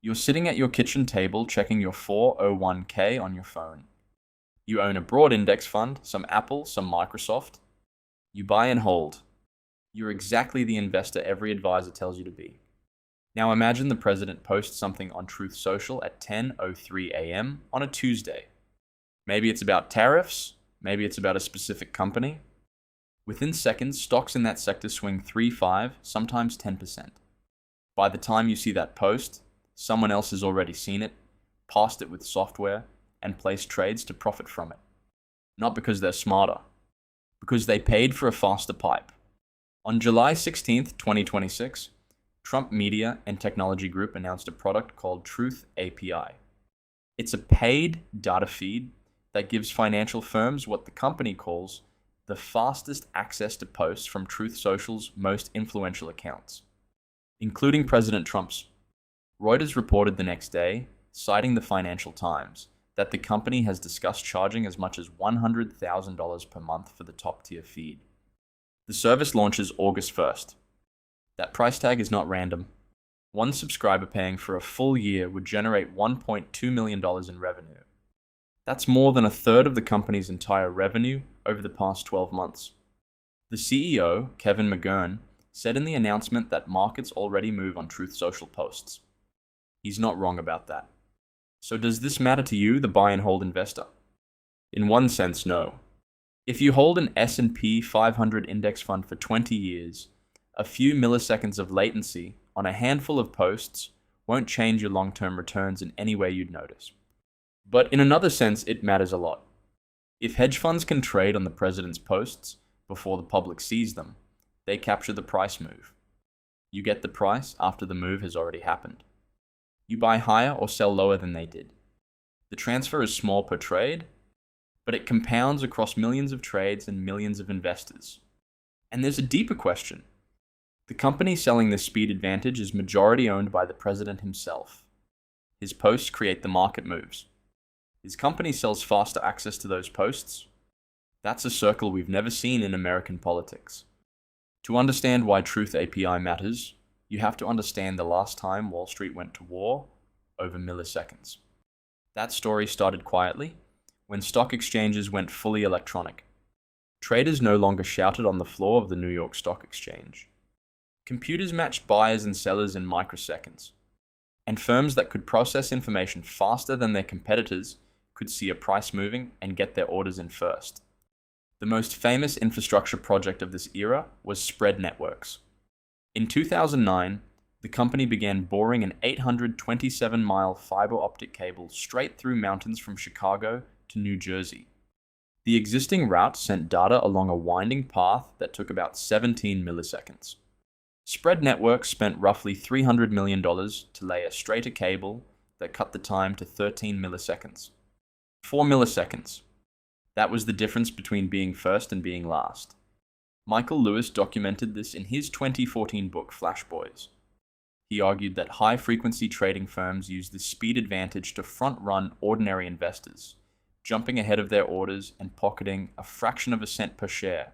You're sitting at your kitchen table checking your 401k on your phone. You own a broad index fund, some Apple, some Microsoft. You buy and hold. You're exactly the investor every advisor tells you to be. Now imagine the president posts something on Truth Social at 10:03 a.m. on a Tuesday. Maybe it's about tariffs, maybe it's about a specific company. Within seconds, stocks in that sector swing 3, 5, sometimes 10%. By the time you see that post, someone else has already seen it, passed it with software, and placed trades to profit from it. Not because they're smarter, because they paid for a faster pipe. On July 16th, 2026, Trump Media and Technology Group announced a product called Truth API. It's a paid data feed that gives financial firms what the company calls the fastest access to posts from Truth Social's most influential accounts, including President Trump's. Reuters reported the next day, citing the Financial Times, that the company has discussed charging as much as $100,000 per month for the top-tier feed. The service launches August 1st. That price tag is not random. One subscriber paying for a full year would generate $1.2 million in revenue. That's more than a third of the company's entire revenue over the past 12 months. The CEO, Kevin McGurn, said in the announcement that markets already move on Truth Social posts. He's not wrong about that. So does this matter to you, the buy and hold investor? In one sense, no. If you hold an S&P 500 index fund for 20 years, a few milliseconds of latency on a handful of posts won't change your long-term returns in any way you'd notice. But in another sense, it matters a lot. If hedge funds can trade on the president's posts before the public sees them, they capture the price move. You get the price after the move has already happened. You buy higher or sell lower than they did. The transfer is small per trade, but it compounds across millions of trades and millions of investors. And there's a deeper question. The company selling this speed advantage is majority owned by the president himself. His posts create the market moves. His company sells faster access to those posts. That's a circle we've never seen in American politics. To understand why Truth API matters, you have to understand the last time Wall Street went to war over milliseconds. That story started quietly when stock exchanges went fully electronic. Traders no longer shouted on the floor of the New York Stock Exchange. Computers matched buyers and sellers in microseconds, and firms that could process information faster than their competitors could see a price moving and get their orders in first. The most famous infrastructure project of this era was spread networks. In 2009, the company began boring an 827-mile fiber optic cable straight through mountains from Chicago to New Jersey. The existing route sent data along a winding path that took about 17 milliseconds. Spread Networks spent roughly $300 million to lay a straighter cable that cut the time to 13 milliseconds. 4 milliseconds. That was the difference between being first and being last. Michael Lewis documented this in his 2014 book, Flash Boys. He argued that high-frequency trading firms use this speed advantage to front-run ordinary investors, jumping ahead of their orders and pocketing a fraction of a cent per share.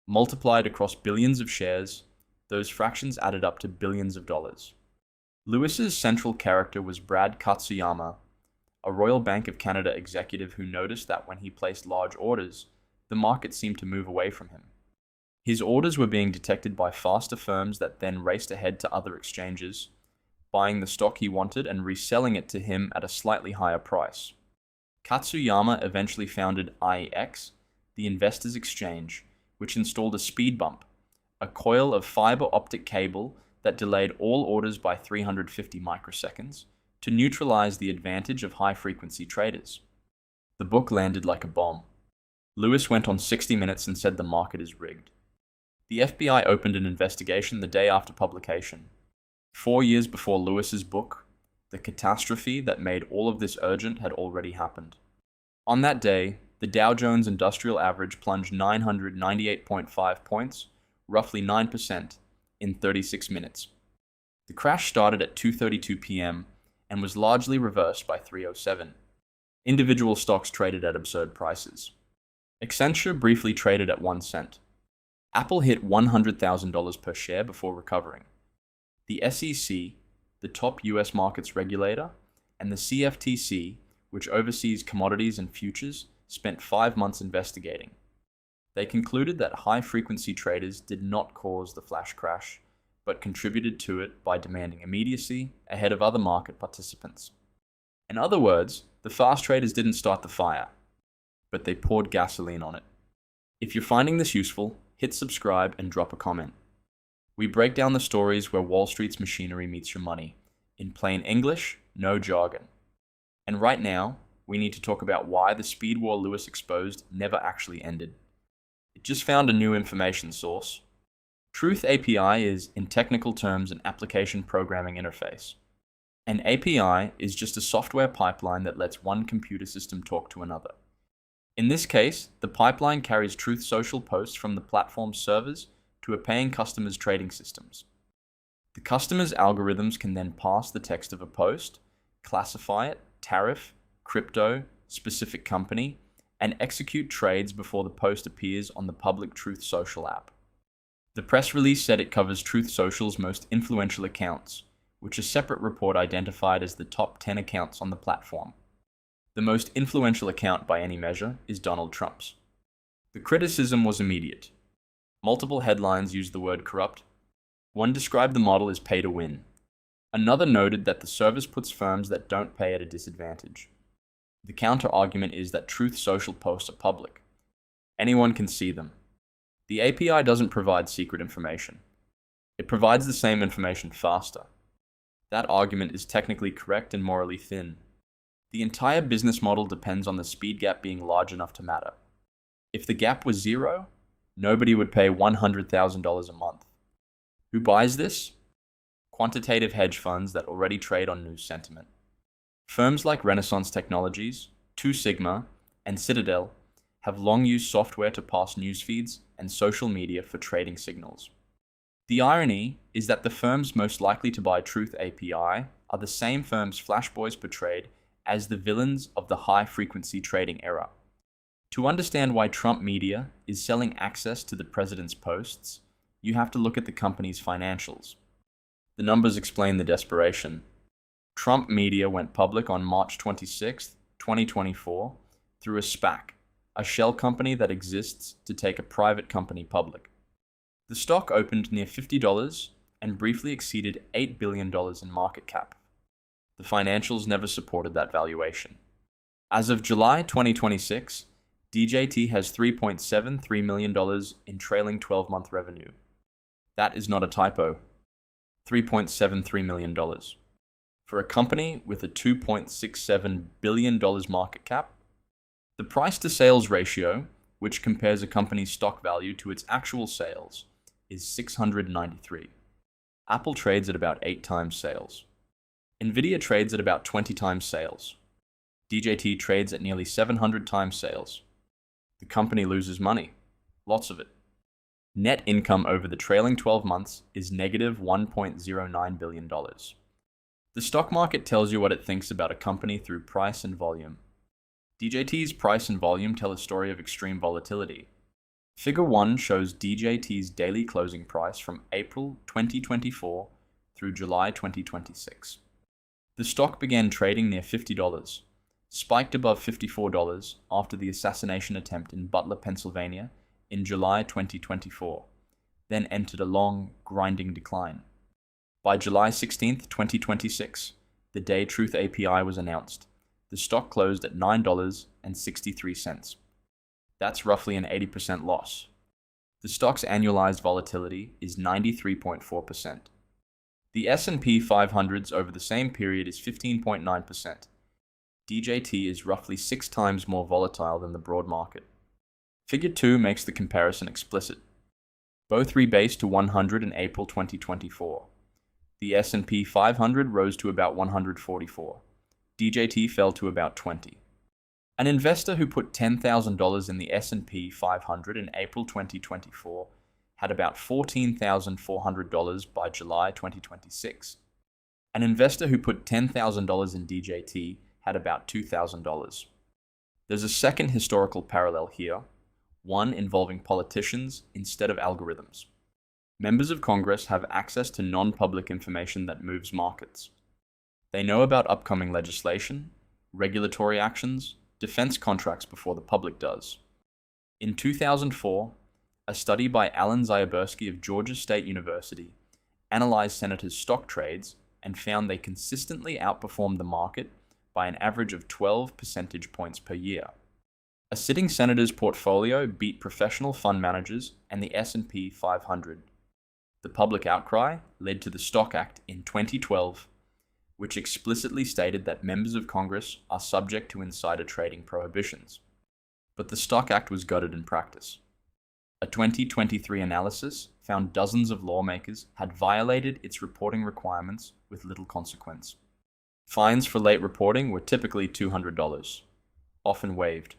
Multiplied across billions of shares, those fractions added up to billions of dollars. Lewis's central character was Brad Katsuyama, a Royal Bank of Canada executive who noticed that when he placed large orders, the market seemed to move away from him. His orders were being detected by faster firms that then raced ahead to other exchanges, buying the stock he wanted and reselling it to him at a slightly higher price. Katsuyama eventually founded IEX, the Investors Exchange, which installed a speed bump, a coil of fiber optic cable that delayed all orders by 350 microseconds to neutralize the advantage of high-frequency traders. The book landed like a bomb. Lewis went on 60 Minutes and said the market is rigged. The FBI opened an investigation the day after publication. 4 years before Lewis's book, the catastrophe that made all of this urgent had already happened. On that day, the Dow Jones Industrial Average plunged 998.5 points, roughly 9%, in 36 minutes. The crash started at 2:32 p.m. and was largely reversed by 3:07. Individual stocks traded at absurd prices. Accenture briefly traded at 1 cent. Apple hit $100,000 per share before recovering. The SEC, the the top US markets regulator, and the CFTC, which oversees commodities and futures, spent 5 months investigating. They concluded that high-frequency traders did not cause the flash crash, but contributed to it by demanding immediacy ahead of other market participants. In other words, the fast traders didn't start the fire, but they poured gasoline on it. If you're finding this useful, hit subscribe and drop a comment. We break down the stories where Wall Street's machinery meets your money, in plain English, no jargon. And right now, we need to talk about why the speed war Lewis exposed never actually ended. It just found a new information source. Truth API is, in technical terms, an application programming interface. An API is just a software pipeline that lets one computer system talk to another. In this case, the pipeline carries Truth Social posts from the platform's servers to a paying customer's trading systems. The customer's algorithms can then parse the text of a post, classify it, tariff, crypto, specific company, and execute trades before the post appears on the public Truth Social app. The press release said it covers Truth Social's most influential accounts, which a separate report identified as the top 10 accounts on the platform. The most influential account by any measure is Donald Trump's. The criticism was immediate. Multiple headlines used the word corrupt. One described the model as pay to win. Another noted that the service puts firms that don't pay at a disadvantage. The counter-argument is that Truth Social posts are public. Anyone can see them. The API doesn't provide secret information. It provides the same information faster. That argument is technically correct and morally thin. The entire business model depends on the speed gap being large enough to matter. If the gap was zero, nobody would pay $100,000 a month. Who buys this? Quantitative hedge funds that already trade on news sentiment. Firms like Renaissance Technologies, Two Sigma, and Citadel have long used software to parse news feeds and social media for trading signals. The irony is that the firms most likely to buy Truth API are the same firms Flash Boys portrayed as the villains of the high-frequency trading era. To understand why Trump Media is selling access to the president's posts, you have to look at the company's financials. The numbers explain the desperation. Trump Media went public on March 26, 2024, through a SPAC, a shell company that exists to take a private company public. The stock opened near $50 and briefly exceeded $8 billion in market cap. The financials never supported that valuation. As of July 2026, DJT has $3.73 million in trailing 12-month revenue. That is not a typo. $3.73 million. For a company with a $2.67 billion market cap, the price-to-sales ratio, which compares a company's stock value to its actual sales, is 693. Apple trades at about 8 times sales. Nvidia trades at about 20 times sales. DJT trades at nearly 700 times sales. The company loses money. Lots of it. Net income over the trailing 12 months is negative $1.09 billion. The stock market tells you what it thinks about a company through price and volume. DJT's price and volume tell a story of extreme volatility. Figure 1 shows DJT's daily closing price from April 2024 through July 2026. The stock began trading near $50, spiked above $54 after the assassination attempt in Butler, Pennsylvania in July 2024, then entered a long, grinding decline. By July 16, 2026, the day Truth API was announced, the stock closed at $9.63. That's roughly an 80% loss. The stock's annualized volatility is 93.4%. The S&P 500's over the same period is 15.9%. DJT is roughly 6 times more volatile than the broad market. Figure 2 makes the comparison explicit. Both rebased to 100 in April 2024. The S&P 500 rose to about 144. DJT fell to about 20. An investor who put $10,000 in the S&P 500 in April 2024 had about $14,400 by July 2026. An investor who put $10,000 in DJT had about $2,000. There's a second historical parallel here, one involving politicians instead of algorithms. Members of Congress have access to non-public information that moves markets. They know about upcoming legislation, regulatory actions, defense contracts before the public does. In 2004, a study by Alan Zioberski of Georgia State University analyzed senators' stock trades and found they consistently outperformed the market by an average of 12 percentage points per year. A sitting senator's portfolio beat professional fund managers and the S&P 500. The public outcry led to the Stock Act in 2012, which explicitly stated that members of Congress are subject to insider trading prohibitions. But the Stock Act was gutted in practice. A 2023 analysis found dozens of lawmakers had violated its reporting requirements with little consequence. Fines for late reporting were typically $200, often waived.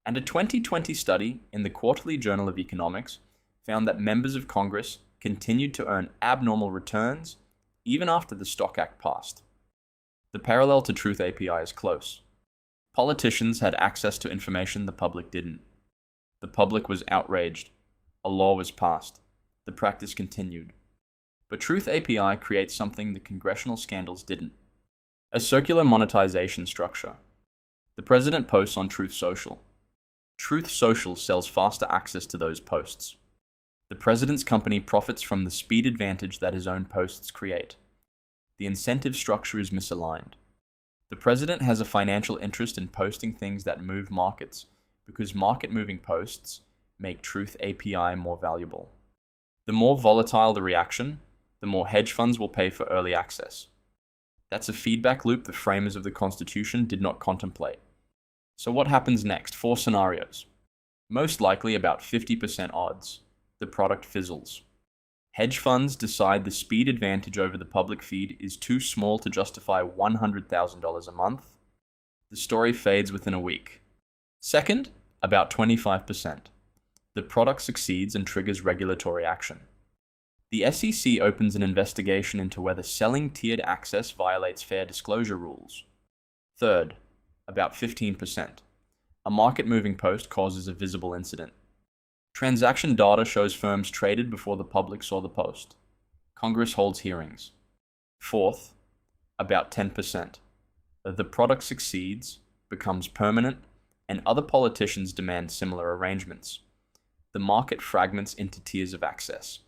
And a 2020 study in the Quarterly Journal of Economics found that members of Congress continued to earn abnormal returns even after the Stock Act passed. The parallel to Truth API is close. Politicians had access to information the public didn't. The public was outraged. A law was passed. The practice continued. But Truth API creates something the congressional scandals didn't. A circular monetization structure. The president posts on Truth Social. Truth Social sells faster access to those posts. The president's company profits from the speed advantage that his own posts create. The incentive structure is misaligned. The president has a financial interest in posting things that move markets because market-moving posts make Truth API more valuable. The more volatile the reaction, the more hedge funds will pay for early access. That's a feedback loop the framers of the Constitution did not contemplate. So what happens next? 4 scenarios. Most likely about 50% odds. The product fizzles. Hedge funds decide the speed advantage over the public feed is too small to justify $100,000 a month. The story fades within a week. Second, about 25%. The product succeeds and triggers regulatory action. The SEC opens an investigation into whether selling tiered access violates fair disclosure rules. Third, about 15%. A market-moving post causes a visible incident. Transaction data shows firms traded before the public saw the post. Congress holds hearings. Fourth, about 10%. The product succeeds, becomes permanent, and other politicians demand similar arrangements. The market fragments into tiers of access.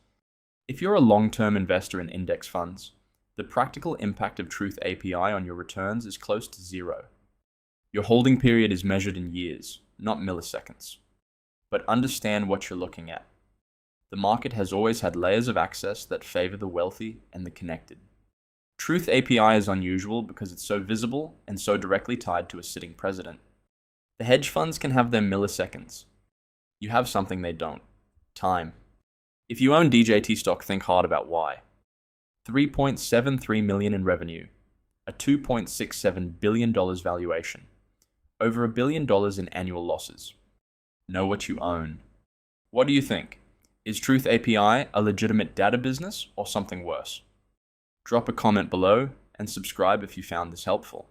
If you're a long-term investor in index funds, the practical impact of Truth API on your returns is close to zero. Your holding period is measured in years, not milliseconds. But understand what you're looking at. The market has always had layers of access that favor the wealthy and the connected. Truth API is unusual because it's so visible and so directly tied to a sitting president. The hedge funds can have their milliseconds. You have something they don't. Time. If you own DJT stock, think hard about why. $3.73 million in revenue, a $2.67 billion valuation, over $1 billion in annual losses. Know what you own. What do you think? Is Truth API a legitimate data business or something worse? Drop a comment below and subscribe if you found this helpful.